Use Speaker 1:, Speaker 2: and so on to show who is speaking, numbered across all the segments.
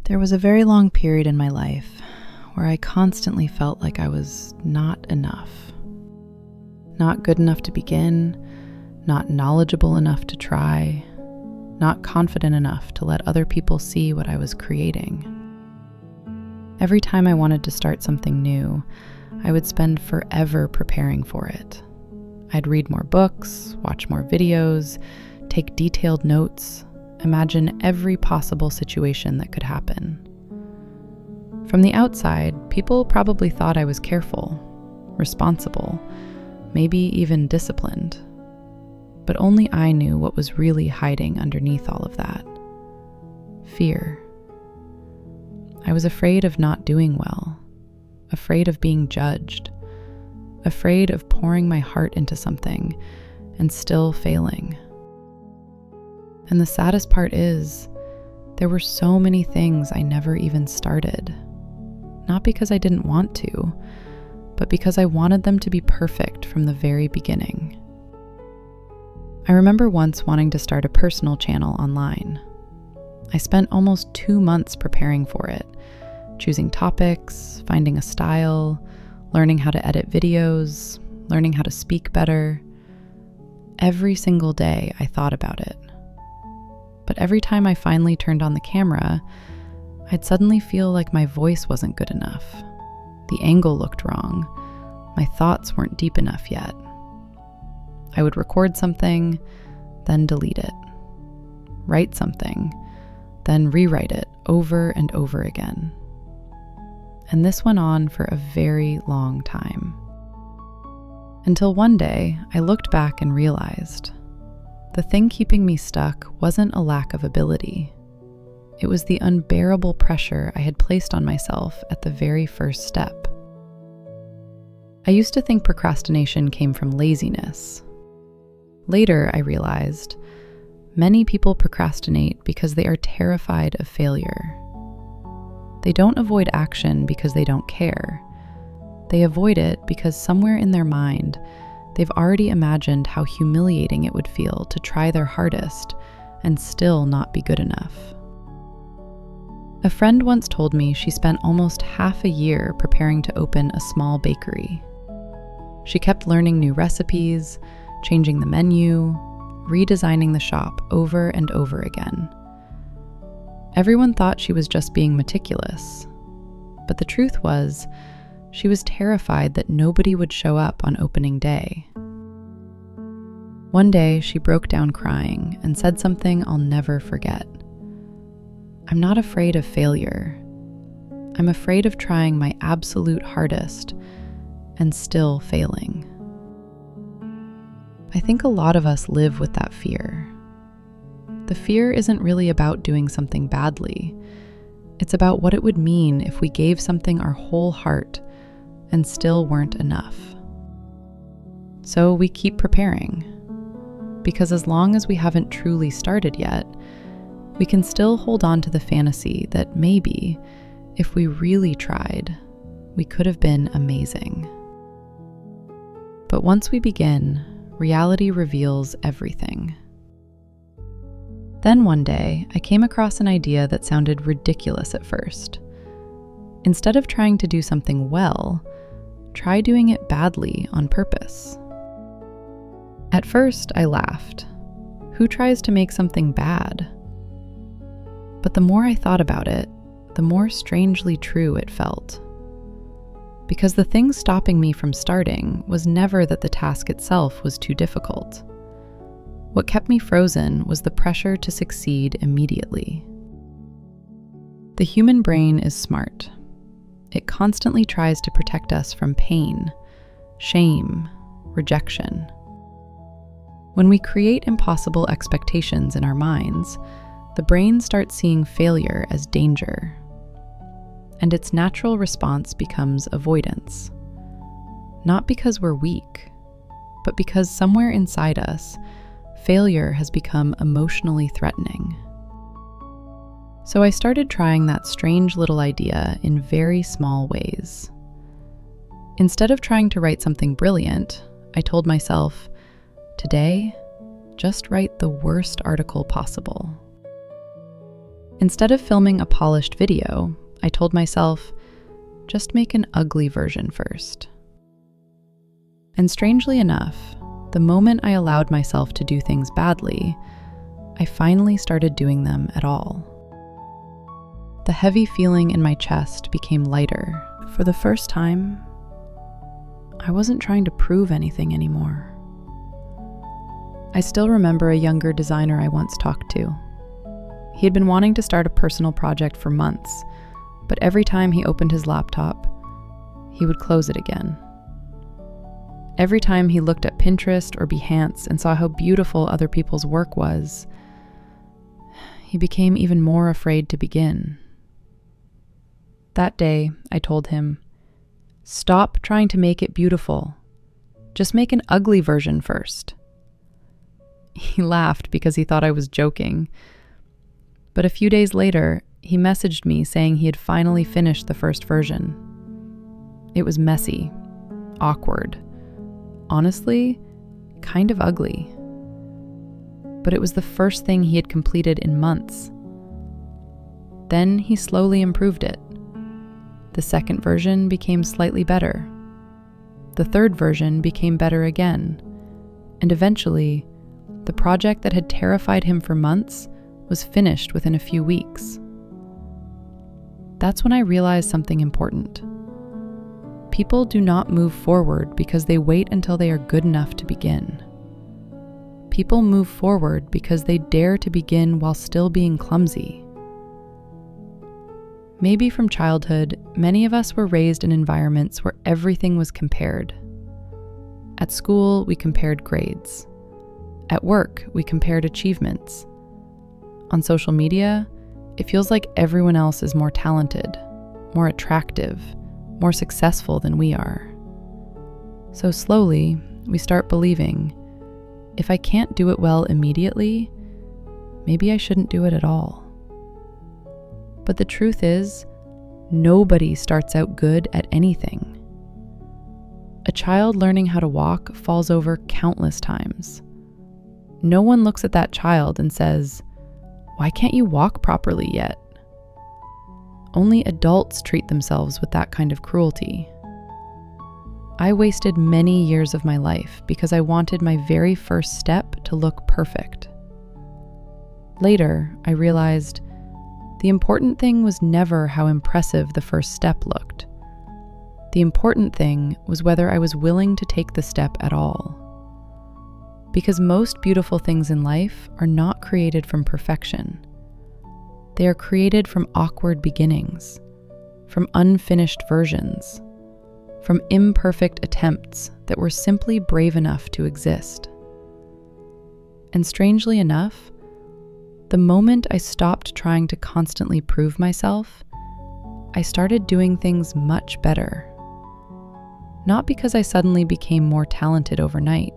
Speaker 1: There was a very long period in my life where I constantly felt like I was not enough. Not good enough to begin, not knowledgeable enough to try, not confident enough to let other people see what I was creating. Every time I wanted to start something new, I would spend forever preparing for it. I'd read more books, watch more videos, take detailed notes, imagine every possible situation that could happen. From the outside, people probably thought I was careful, responsible, maybe even disciplined. But only I knew what was really hiding underneath all of that. Fear. I was afraid of not doing well, afraid of being judged, afraid of pouring my heart into something and still failing. And the saddest part is, there were so many things I never even started. Not because I didn't want to, but because I wanted them to be perfect from the very beginning. I remember once wanting to start a personal channel online. I spent almost 2 months preparing for it, choosing topics, finding a style, learning how to edit videos, learning how to speak better. Every single day I thought about it. But every time I finally turned on the camera, I'd suddenly feel like my voice wasn't good enough. The angle looked wrong. My thoughts weren't deep enough yet. I would record something, then delete it. Write something, then rewrite it over and over again. And this went on for a very long time. Until one day, I looked back and realized the thing keeping me stuck wasn't a lack of ability. It was the unbearable pressure I had placed on myself at the very first step. I used to think procrastination came from laziness. Later, I realized many people procrastinate because they are terrified of failure. They don't avoid action because they don't care. They avoid it because somewhere in their mind, they've already imagined how humiliating it would feel to try their hardest and still not be good enough. A friend once told me she spent almost half a year preparing to open a small bakery. She kept learning new recipes, changing the menu, redesigning the shop over and over again. Everyone thought she was just being meticulous, but the truth was, she was terrified that nobody would show up on opening day. One day, she broke down crying and said something I'll never forget. "I'm not afraid of failure. I'm afraid of trying my absolute hardest and still failing." I think a lot of us live with that fear. The fear isn't really about doing something badly. It's about what it would mean if we gave something our whole heart and still weren't enough. So we keep preparing, because as long as we haven't truly started yet, we can still hold on to the fantasy that maybe, if we really tried, we could have been amazing. But once we begin, reality reveals everything. Then one day, I came across an idea that sounded ridiculous at first. Instead of trying to do something well, try doing it badly on purpose. At first, I laughed. Who tries to make something bad? But the more I thought about it, the more strangely true it felt. Because the thing stopping me from starting was never that the task itself was too difficult. What kept me frozen was the pressure to succeed immediately. The human brain is smart. It constantly tries to protect us from pain, shame, rejection. When we create impossible expectations in our minds, the brain starts seeing failure as danger, and its natural response becomes avoidance. Not because we're weak, but because somewhere inside us, failure has become emotionally threatening. So I started trying that strange little idea in very small ways. Instead of trying to write something brilliant, I told myself, today, just write the worst article possible. Instead of filming a polished video, I told myself, just make an ugly version first. And strangely enough, the moment I allowed myself to do things badly, I finally started doing them at all. The heavy feeling in my chest became lighter. For the first time, I wasn't trying to prove anything anymore. I still remember a younger designer I once talked to. He had been wanting to start a personal project for months, but every time he opened his laptop, he would close it again. Every time he looked at Pinterest or Behance and saw how beautiful other people's work was, he became even more afraid to begin. That day, I told him, stop trying to make it beautiful. Just make an ugly version first. He laughed because he thought I was joking. But a few days later, he messaged me saying he had finally finished the first version. It was messy, awkward, honestly, kind of ugly. But it was the first thing he had completed in months. Then he slowly improved it. The second version became slightly better. The third version became better again. And eventually, the project that had terrified him for months was finished within a few weeks. That's when I realized something important. People do not move forward because they wait until they are good enough to begin. People move forward because they dare to begin while still being clumsy. Maybe from childhood, many of us were raised in environments where everything was compared. At school, we compared grades. At work, we compared achievements. On social media, it feels like everyone else is more talented, more attractive, more successful than we are. So slowly, we start believing, if I can't do it well immediately, maybe I shouldn't do it at all. But the truth is, nobody starts out good at anything. A child learning how to walk falls over countless times. No one looks at that child and says, "Why can't you walk properly yet?" Only adults treat themselves with that kind of cruelty. I wasted many years of my life because I wanted my very first step to look perfect. Later, I realized the important thing was never how impressive the first step looked. The important thing was whether I was willing to take the step at all. Because most beautiful things in life are not created from perfection. They are created from awkward beginnings, from unfinished versions, from imperfect attempts that were simply brave enough to exist. And strangely enough, the moment I stopped trying to constantly prove myself, I started doing things much better. Not because I suddenly became more talented overnight,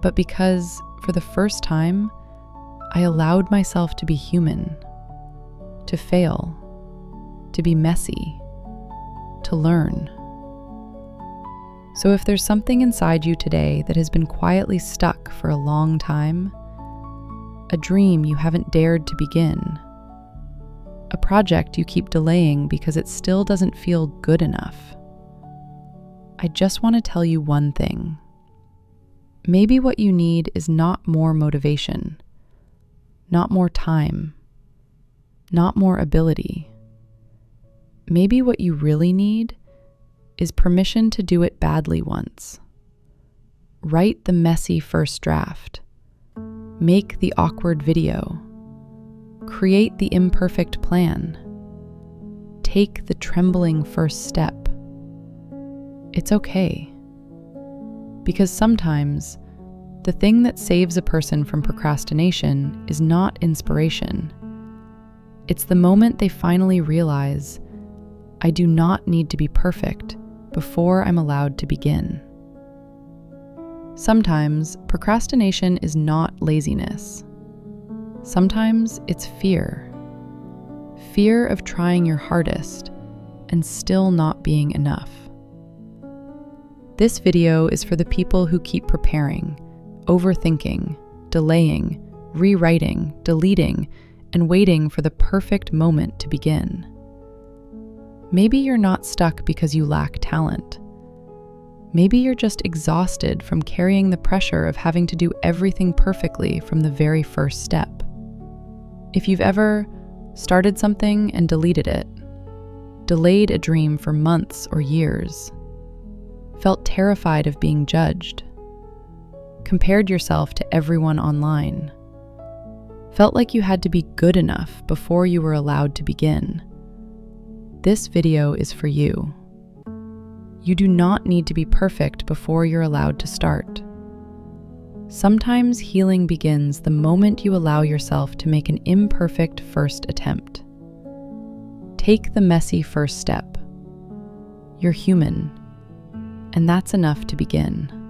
Speaker 1: but because, for the first time, I allowed myself to be human, to fail, to be messy, to learn. So if there's something inside you today that has been quietly stuck for a long time, a dream you haven't dared to begin, a project you keep delaying because it still doesn't feel good enough, I just want to tell you one thing. Maybe what you need is not more motivation, not more time, not more ability. Maybe what you really need is permission to do it badly once. Write the messy first draft. Make the awkward video. Create the imperfect plan. Take the trembling first step. It's okay. Because sometimes, the thing that saves a person from procrastination is not inspiration. It's the moment they finally realize, I do not need to be perfect before I'm allowed to begin. Sometimes, procrastination is not laziness. Sometimes it's fear. Fear of trying your hardest and still not being enough. This video is for the people who keep preparing, overthinking, delaying, rewriting, deleting, and waiting for the perfect moment to begin. Maybe you're not stuck because you lack talent. Maybe you're just exhausted from carrying the pressure of having to do everything perfectly from the very first step. If you've ever started something and deleted it, delayed a dream for months or years, felt terrified of being judged, compared yourself to everyone online, felt like you had to be good enough before you were allowed to begin, this video is for you. You do not need to be perfect before you're allowed to start. Sometimes healing begins the moment you allow yourself to make an imperfect first attempt. Take the messy first step. You're human, and that's enough to begin.